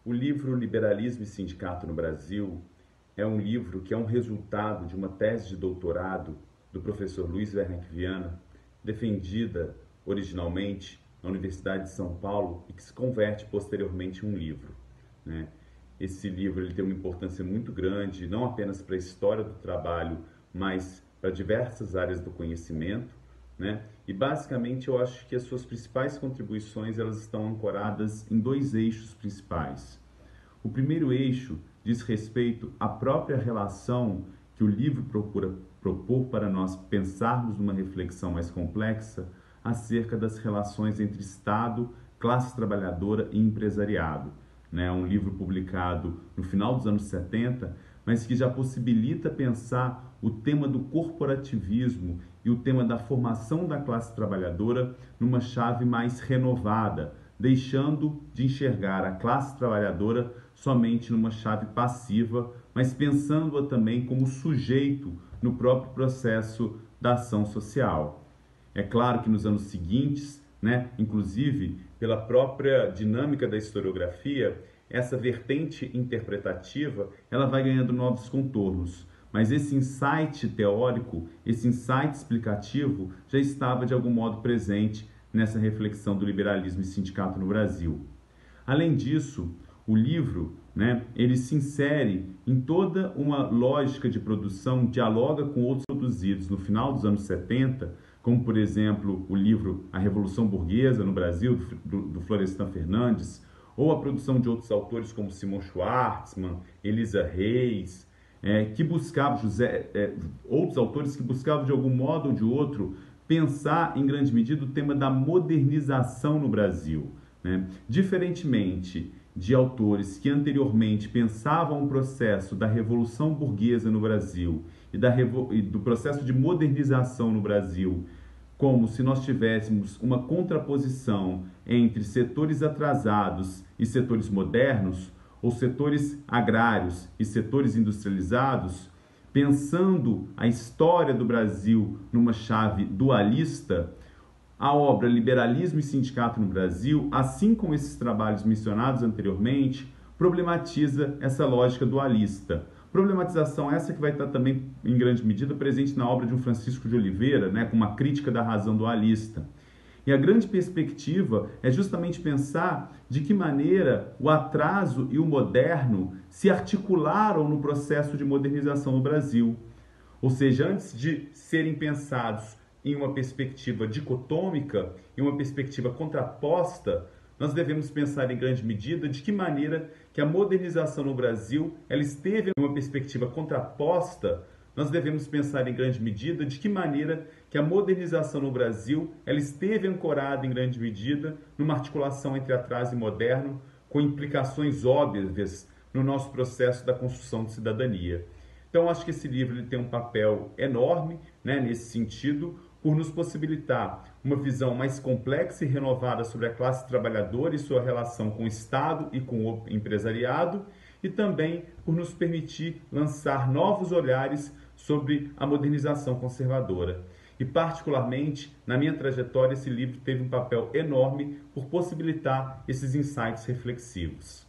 O livro Liberalismo e Sindicato no Brasil é um livro que é um resultado de uma tese de doutorado do professor Luiz Werneck Viana, defendida originalmente na Universidade de São Paulo e que se converte posteriormente em um livro, né? Esse livro ele tem uma importância muito grande, não apenas para a história do trabalho, mas para diversas áreas do conhecimento, né? E basicamente eu acho que as suas principais contribuições elas estão ancoradas em dois eixos principais. O primeiro eixo diz respeito à própria relação que o livro procura propor para nós pensarmos numa reflexão mais complexa acerca das relações entre Estado, classe trabalhadora e empresariado. É um livro publicado no final dos anos 70, mas que já possibilita pensar o tema do corporativismo e o tema da formação da classe trabalhadora numa chave mais renovada, deixando de enxergar a classe trabalhadora somente numa chave passiva, mas pensando-a também como sujeito no próprio processo da ação social. É claro que nos anos seguintes, inclusive pela própria dinâmica da historiografia, essa vertente interpretativa ela vai ganhando novos contornos. Mas esse insight teórico, esse insight explicativo já estava de algum modo presente nessa reflexão do liberalismo e sindicato no Brasil. Além disso, o livro, ele se insere em toda uma lógica de produção, dialoga com outros produzidos no final dos anos 70, como, por exemplo, o livro A Revolução Burguesa no Brasil, do Florestan Fernandes, ou a produção de outros autores como Simon Schwartzman, Elisa Reis, que buscavam, outros autores que buscavam de algum modo ou de outro pensar em grande medida o tema da modernização no Brasil. Diferentemente de autores que anteriormente pensavam o processo da Revolução Burguesa no Brasil e do processo de modernização no Brasil, como se nós tivéssemos uma contraposição entre setores atrasados e setores modernos, ou setores agrários e setores industrializados, pensando a história do Brasil numa chave dualista, a obra Liberalismo e Sindicato no Brasil, assim como esses trabalhos mencionados anteriormente, problematiza essa lógica dualista. Problematização essa que vai estar também, em grande medida, presente na obra de um Francisco de Oliveira, com uma crítica da razão dualista. E a grande perspectiva é justamente pensar de que maneira o atraso e o moderno se articularam no processo de modernização no Brasil. Ou seja, antes de serem pensados em uma perspectiva dicotômica, em uma perspectiva contraposta, nós devemos pensar em grande medida de que maneira que a modernização no Brasil ela esteve em uma perspectiva contraposta. Nós devemos pensar em grande medida de que maneira que a modernização no Brasil ela esteve ancorada em grande medida numa articulação entre atraso e moderno, com implicações óbvias no nosso processo da construção de cidadania. Então, acho que esse livro ele tem um papel enorme, nesse sentido, por nos possibilitar uma visão mais complexa e renovada sobre a classe trabalhadora e sua relação com o Estado e com o empresariado, e também por nos permitir lançar novos olhares sobre a modernização conservadora. E, particularmente, na minha trajetória, esse livro teve um papel enorme por possibilitar esses insights reflexivos.